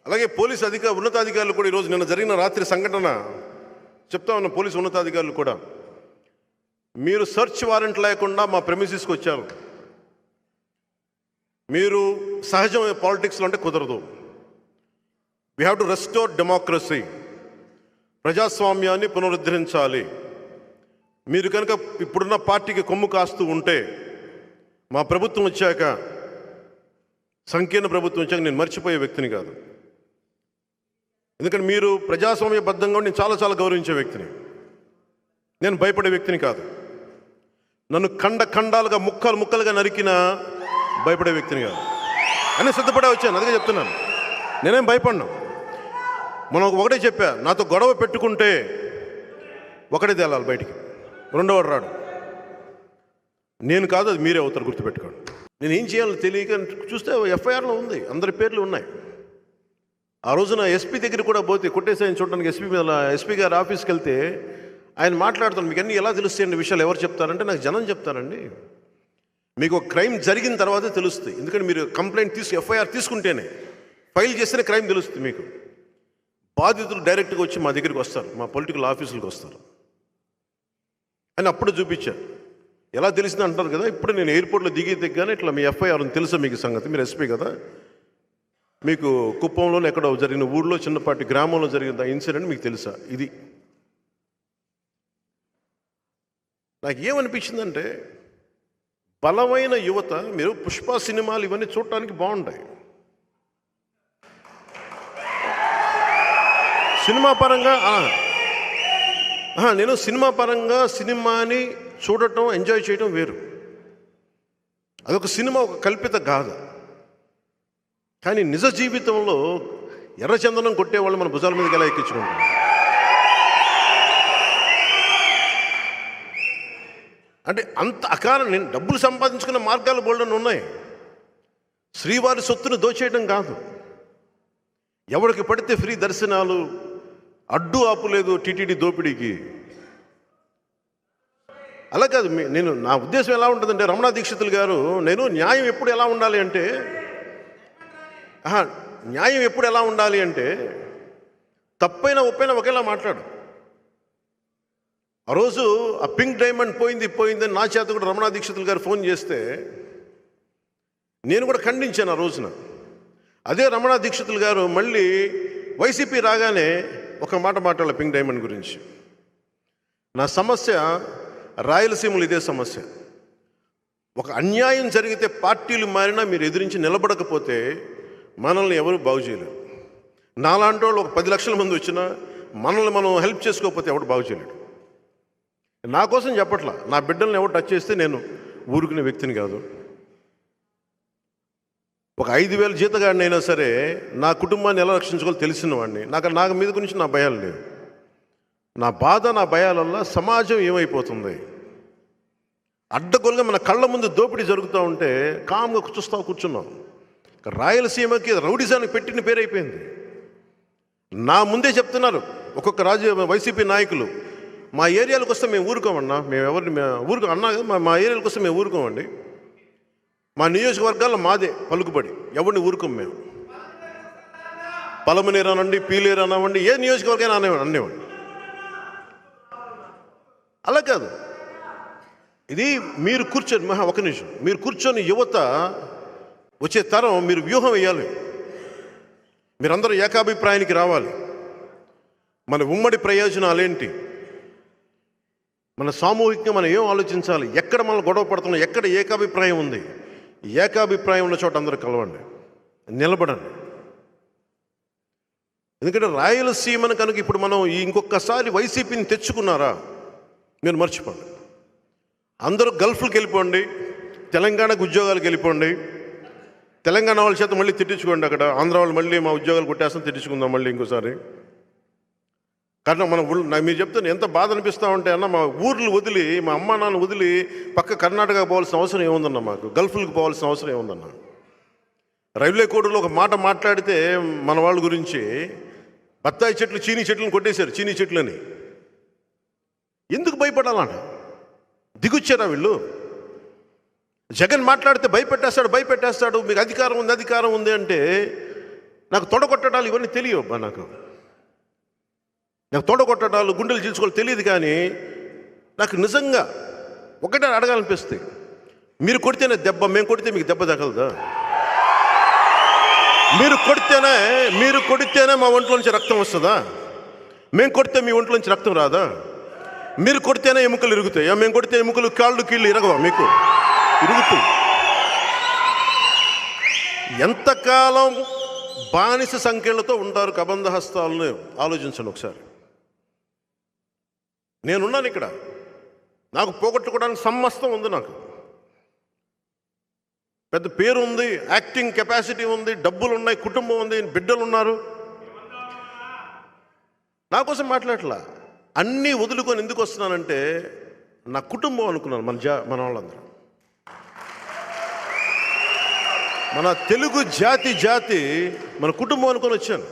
అలాగే పోలీసు ఉన్నతాధికారులు కూడా ఈరోజు నిన్న జరిగిన రాత్రి సంఘటన చెప్తా ఉన్న పోలీసు ఉన్నతాధికారులు కూడా మీరు సెర్చ్ వారెంట్ లేకుండా మా ప్రెమిసెస్కి వచ్చారు. మీరు సహజం పాలిటిక్స్లో అంటే కుదరదు. We have to restore democracy, ప్రజాస్వామ్యాన్ని పునరుద్ధరించాలి. మీరు కనుక ఇప్పుడున్న పార్టీకి కొమ్ము కాస్తూ ఉంటే మా ప్రభుత్వం వచ్చాక, సంకీర్ణ ప్రభుత్వం వచ్చాక నేను మర్చిపోయే వ్యక్తిని కాదు. ఎందుకంటే మీరు ప్రజాస్వామ్యబద్ధంగా నేను చాలా చాలా గౌరవించే వ్యక్తిని, నేను భయపడే వ్యక్తిని కాదు. నన్ను ఖండాలుగా ముక్కలుగా నరికిన భయపడే వ్యక్తిని కాదు అని సిద్ధపడే వచ్చాను. అందుకే చెప్తున్నాను, నేనేం భయపడ్ను. మనం ఒకటే చెప్పా, నాతో గొడవ పెట్టుకుంటే ఒకటే తేలాలి బయటికి, రెండోవాడు రాడు. నేను కాదు, అది మీరే అవుతారు, గుర్తుపెట్టుకోండి. నేను ఏం చేయాలో తెలియక చూస్తే ఎఫ్ఐఆర్లో ఉంది, అందరి పేర్లు ఉన్నాయి. ఆ రోజున ఎస్పీ దగ్గర కూడా పోతే కొట్టేసాయని చూడడానికి ఎస్పీ గారి ఆఫీస్కి వెళ్తే ఆయన మాట్లాడుతాను, మీకు అన్నీ ఎలా తెలుస్తాయండి విషయాలు ఎవరు చెప్తారంటే నాకు జనం చెప్తారండి. మీకు ఒక క్రైమ్ జరిగిన తర్వాతే తెలుస్తుంది. ఎందుకంటే మీరు కంప్లైంట్ ఎఫ్ఐఆర్ తీసుకుంటేనే, ఫైల్ చేస్తేనే క్రైమ్ తెలుస్తుంది మీకు. బాధితులు డైరెక్ట్గా వచ్చి మా దగ్గరికి వస్తారు, మా పొలిటికల్ ఆఫీసులకు వస్తారు అని అప్పుడు చూపించారు. ఎలా తెలిసింది అంటారు కదా, ఇప్పుడు నేను ఎయిర్పోర్ట్లో దిగానే ఇట్లా మీ ఎఫ్ఐఆర్ తెలుసా మీకు సంగతి, మీరు ఎస్పీ కదా, మీకు కుప్పంలో ఎక్కడో జరిగిన ఊళ్ళో చిన్నపాటి గ్రామంలో జరిగిన ఇన్సిడెంట్ మీకు తెలుసా. ఇది నాకు ఏమనిపించిందంటే, బలమైన యువత, మీరు పుష్ప సినిమాలు ఇవన్నీ చూడటానికి బాగుంటాయి, సినిమా పరంగా. నేను సినిమా పరంగా సినిమాని చూడటం, ఎంజాయ్ చేయడం వేరు. అదొక సినిమా, ఒక కల్పిత గాథ. కానీ నిజ జీవితంలో ఎర్రచందనం కొట్టేవాళ్ళు మన భుజాల మీదకి ఎలా ఎక్కించుకుంటాం. అంటే అంత అకారం. నేను డబ్బులు సంపాదించుకున్న మార్గాలు బోల్డని ఉన్నాయి. శ్రీవారి సొత్తును దోచేయడం కాదు, ఎవరికి పడితే ఫ్రీ దర్శనాలు, అడ్డు ఆపు లేదు టీటీడీ దోపిడీకి. అలా కాదు. నా ఉద్దేశం ఎలా ఉంటుందంటే, రమణ దీక్షితులు గారు, నేను న్యాయం ఎప్పుడు ఎలా ఉండాలి అంటే, న్యాయం ఎప్పుడు ఎలా ఉండాలి అంటే, తప్పైనా ఒప్పైనా ఒకేలా మాట్లాడు. ఆ రోజు ఆ పింక్ డైమండ్ పోయిందని నా చేత కూడా రమణ దీక్షితులు గారు ఫోన్ చేస్తే నేను కూడా ఖండించాను ఆ రోజున. అదే రమణ దీక్షితులు గారు మళ్ళీ వైసీపీ రాగానే ఒక మాట మాట్లాడాలి పింక్ డైమండ్ గురించి. నా సమస్య రాయలసీమలు ఇదే సమస్య. ఒక అన్యాయం జరిగితే పార్టీలు మారినా మీరు ఎదిరించి నిలబడకపోతే మనల్ని ఎవరు బాగు చేయలేరు. నాలాంటి వాళ్ళు ఒక 10 లక్షల మంది వచ్చినా మనల్ని మనం హెల్ప్ చేసుకోకపోతే ఎవడు బాగు చేయలేడు. నా కోసం చెప్పట్లా, నా బిడ్డల్ని ఎవరు టచ్ చేస్తే నేను ఊరుకునే వ్యక్తిని కాదు. ఒక 5,000 జీతగాడినైనా సరే నా కుటుంబాన్ని ఎలా రక్షించుకోవాలో తెలిసిన వాడిని. నాకు మీద గురించి నా భయాలు లేవు. నా బాధ, నా భయాల వల్ల సమాజం ఏమైపోతుంది. అడ్డగోలుగా మన కళ్ళ ముందు దోపిడీ జరుగుతూ ఉంటే కామ్గా కూర్చున్నాం. రాయలసీమకి రౌడిజానికి పెట్టిన పేరు అయిపోయింది. నా ముందే చెప్తున్నారు ఒక్కొక్క వైసీపీ నాయకులు, మా ఏరియాలకు వస్తే మేము ఊరుకోమన్నా, మేము ఎవరిని ఊరుకో అన్నా కదా, మా ఏరియాలకు వస్తే మేము ఊరుకోమండి, మా నియోజకవర్గాల్లో మాదే పలుకుబడి, ఎవరిని ఊరుకోం మేము. పలమనేరు అనండి, పీలేరు అనివ్వండి, ఏ నియోజకవర్గం అనేవ్వండి. అలా కాదు. ఇది మీరు కూర్చొని ఒక నిమిషం, మీరు కూర్చొని యువత వచ్చే తరం మీరు వ్యూహం వేయాలి. మీరందరూ ఏకాభిప్రాయానికి రావాలి. మన ఉమ్మడి ప్రయోజనాలేంటి, మన సామూహికంగా మనం ఏం ఆలోచించాలి, ఎక్కడ మనం గొడవ పడుతున్నాం, ఎక్కడ ఏకాభిప్రాయం ఉంది, ఏకాభిప్రాయం ఉన్న చోట అందరూ కలవండి, నిలబడండి. ఎందుకంటే రాయలసీమను కనుక ఇప్పుడు మనం ఇంకొకసారి వైసీపీని తెచ్చుకున్నారా మీరు మర్చిపోండి. అందరూ గల్ఫ్కి వెళ్ళిపోండి, తెలంగాణకు ఉద్యోగాలకు వెళ్ళిపోండి, తెలంగాణ వాళ్ళ చేత మళ్ళీ తిట్టించుకోండి. అక్కడ ఆంధ్ర వాళ్ళు మళ్ళీ మా ఉద్యోగాలు కొట్టేస్తాం, తిట్టించుకుందాం మళ్ళీ ఇంకోసారి. కానీ మీరు చెప్తాను ఎంత బాధ అనిపిస్తూ ఉంటే అన్న, మా ఊర్లు వదిలి, మా అమ్మ నాన్న వదిలి పక్క కర్ణాటకకు పోవాల్సిన అవసరం ఏముందన్న, మాకు గల్ఫ్లకు పోవాల్సిన అవసరం ఏముందన్న. రైల్వే కోడ్లో ఒక మాట మాట్లాడితే మన వాళ్ళ గురించి బత్తాయి చెట్లు, చీనీ చెట్లను కొట్టేశారు, చీనీ చెట్లని. ఎందుకు భయపడాలన్న? దిగుచ్చారా వీళ్ళు? జగన్ మాట్లాడితే భయపెట్టేస్తాడు, మీకు అధికారం ఉంది అంటే నాకు తొడగొట్టడాలు ఇవన్నీ తెలియవు అబ్బా. నాకు తొడగొట్టడాలు, గుండెలు చీల్చుకోవాలి తెలియదు. కానీ నాకు నిజంగా ఒకటే అడగాలనిపిస్తుంది, మీరు కొడితేనే దెబ్బ, మేము కొడితే మీకు దెబ్బ తగలదా? మీరు కొడితేనే మా ఒంట్లో నుంచి రక్తం వస్తుందా? మేము కొడితే మీ ఒంట్లో నుంచి రక్తం రాదా? మీరు కొడితేనే ఎముకలు ఇరుగుతాయా? మేము కొడితే ఎముకలు, కాళ్ళు, కీళ్ళు ఇరగవా? మీకు ఇరుగుతుంది. ఎంతకాలం బానిస సంఖ్యలతో ఉంటారు కబంధ హస్తాలను ఆలోచించండి ఒకసారి. నేనున్నాను ఇక్కడ, నాకు పోగొట్టుకోవడానికి సమస్తం ఉంది. నాకు పెద్ద పేరు ఉంది, యాక్టింగ్ కెపాసిటీ ఉంది, డబ్బులు ఉన్నాయి, కుటుంబం ఉంది, బిడ్డలు ఉన్నారు. నా కోసం మాట్లాడట్లా. అన్నీ వదులుకొని ఎందుకు వస్తున్నానంటే నా కుటుంబం అనుకున్నాను. మన వాళ్ళందరూ, మన తెలుగు జాతి మన కుటుంబం అనుకొని వచ్చాను.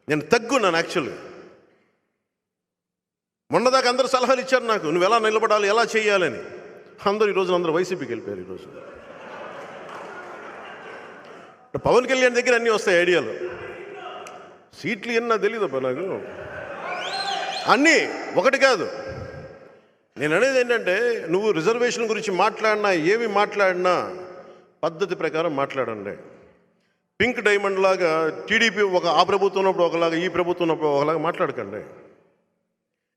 నేను తగ్గున్నాను యాక్చువల్గా. మొన్నదాకా అందరూ సలహాలు ఇచ్చారు నాకు, నువ్వు ఎలా నిలబడాలి, ఎలా చేయాలని. అందరూ వైసీపీకి వెళ్ళిపోయారు. ఈరోజు పవన్ కళ్యాణ్ దగ్గర అన్నీ వస్తాయి ఐడియాలు. సీట్లు ఎన్నా తెలియదబ్బా నాకు. అన్నీ ఒకటి కాదు. నేను అనేది ఏంటంటే, నువ్వు రిజర్వేషన్ గురించి మాట్లాడినా, ఏమి మాట్లాడినా పద్ధతి ప్రకారం మాట్లాడండి. పింక్ డైమండ్ లాగా టీడీపీ ఆ ప్రభుత్వం ఉన్నప్పుడు ఒకలాగా, ఈ ప్రభుత్వం ఉన్నప్పుడు ఒకలాగా మాట్లాడకండి.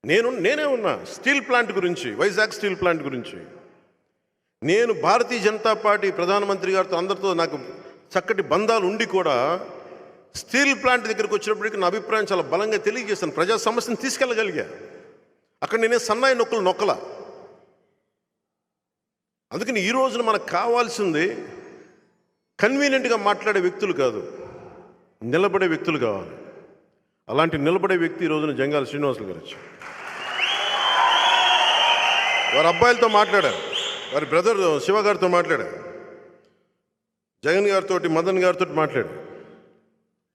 నేనే ఉన్నా స్టీల్ ప్లాంట్ గురించి, వైజాగ్ స్టీల్ ప్లాంట్ గురించి. నేను భారతీయ జనతా పార్టీ ప్రధానమంత్రి గారితో అందరితో నాకు చక్కటి బంధాలు ఉండి కూడా స్టీల్ ప్లాంట్ దగ్గరికి వచ్చినప్పటికీ నా అభిప్రాయం చాలా బలంగా తెలియజేస్తాను. ప్రజా సమస్యను తీసుకెళ్ళగలిగా. అక్కడ నేనే సన్నాయి నొక్కల. అందుకని ఈ రోజున మనకు కావాల్సింది కన్వీనియంట్గా మాట్లాడే వ్యక్తులు కాదు, నిలబడే వ్యక్తులు కావాలి. అలాంటి నిలబడే వ్యక్తి ఈ రోజున జంగాల శ్రీనివాసులు గారు వచ్చి వారి అబ్బాయిలతో మాట్లాడారు, వారి బ్రదర్ శివ గారితో మాట్లాడారు, జగన్ గారితో, మదన్ గారితో మాట్లాడారు.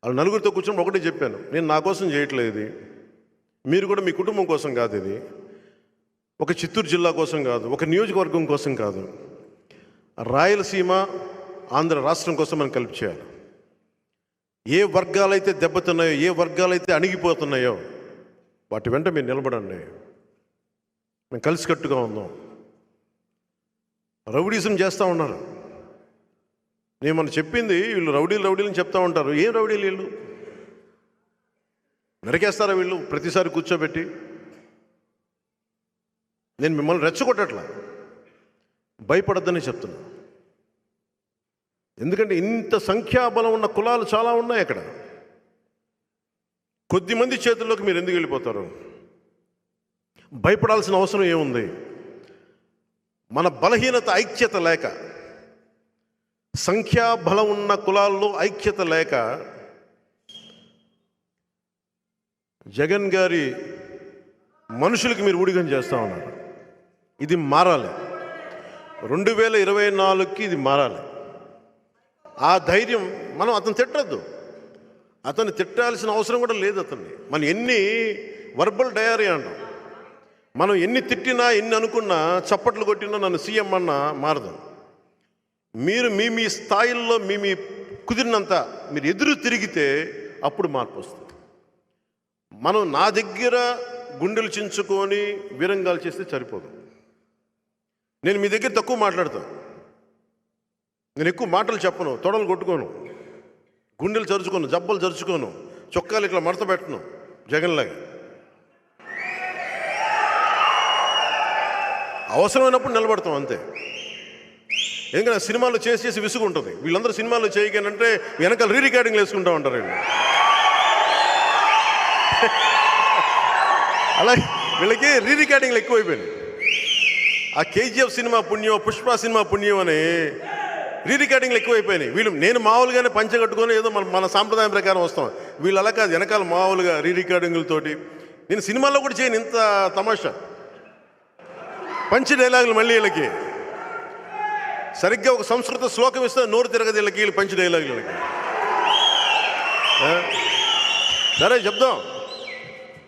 వాళ్ళు నలుగురితో కూర్చొని ఒకటే చెప్పాను, నేను నా కోసం చేయట్లేదు ఇది, మీరు కూడా మీ కుటుంబం కోసం కాదు, ఇది ఒక చిత్తూరు జిల్లా కోసం కాదు, ఒక నియోజకవర్గం కోసం కాదు, రాయలసీమ ఆంధ్ర రాష్ట్రం కోసం మనం కలిపి చేయాలి. ఏ వర్గాలైతే దెబ్బతున్నాయో, ఏ వర్గాలైతే అణిగిపోతున్నాయో వాటి వెంట మీరు నిలబడండి. మేము కలిసికట్టుగా ఉందాం. రౌడీజం చేస్తూ ఉన్నారు. నేను మనం చెప్పింది, వీళ్ళు రౌడీలని చెప్తా ఉంటారు. ఏం రౌడీలు వీళ్ళు? నరికేస్తారా వీళ్ళు ప్రతిసారి కూర్చోబెట్టి? నేను మిమ్మల్ని రెచ్చగొట్టట్లా, భయపడద్దని చెప్తున్నా. ఎందుకంటే ఇంత సంఖ్యాబలం ఉన్న కులాలు చాలా ఉన్నాయి అక్కడ. కొద్దిమంది చేతుల్లోకి మీరు ఎందుకు వెళ్ళిపోతారు? భయపడాల్సిన అవసరం ఏముంది? మన బలహీనత ఐక్యత లేక, సంఖ్యాబలం ఉన్న కులాల్లో ఐక్యత లేక జగన్ గారి మనుషులకి మీరు ఊడిగం చేస్తూ ఉన్నారు. ఇది మారాలి. 2024కి ఇది మారాలి. ఆ ధైర్యం మనం అతను తిట్టద్దు, అతన్ని తిట్టాల్సిన అవసరం కూడా లేదు. అతన్ని మనం ఎన్ని వర్బల్ డయరీ అంటాం, మనం ఎన్ని తిట్టినా, ఎన్ని అనుకున్నా, చప్పట్లు కొట్టినా, నన్ను సీఎం అన్నా మారదు. మీరు మీ స్థాయిల్లో మీ కుదిరినంత మీరు ఎదురు తిరిగితే అప్పుడు మార్పు వస్తుంది. మనం నా దగ్గర గుండెలు చించుకొని విరంగాలు చేస్తే సరిపోదు. నేను మీ దగ్గర తక్కువ మాట్లాడతాను, నేను ఎక్కువ మాటలు చెప్పను, తొడలు కొట్టుకోను, గుండెలు చరుచుకోను, జబ్బలు చరుచుకోను, చొక్కాలు ఇట్లా మడత పెట్టను జగన్లాగా. అవసరమైనప్పుడు నిలబడతాం అంతే. ఎందుకంటే సినిమాలు చేసి విసుగు ఉంటుంది. వీళ్ళందరూ సినిమాలు చేయగానంటే వెనకాల రికార్డింగ్లు వేసుకుంటూ ఉంటారు వీళ్ళు. అలాగే వీళ్ళకి రికార్డింగ్లు ఎక్కువైపోయినాయి. ఆ KGF సినిమా పుణ్యం, పుష్ప సినిమా పుణ్యం అని రికార్డింగ్లు ఎక్కువైపోయినాయి. నేను మామూలుగానే పంచె కట్టుకొని ఏదో మన సాంప్రదాయం ప్రకారం వస్తాం. వీళ్ళు అలా కాదు, వెనకాల మామూలుగా రికార్డింగులతోటి. నేను సినిమాల్లో కూడా చేయను ఇంత తమాషా. పంచి డైలాగులు మళ్ళీ వీళ్ళకి సరిగ్గా ఒక సంస్కృత శ్లోకం ఇస్తే నోరు తిరగదు వీళ్ళకి పంచి డైలాగులకి. సరే చెప్దాం.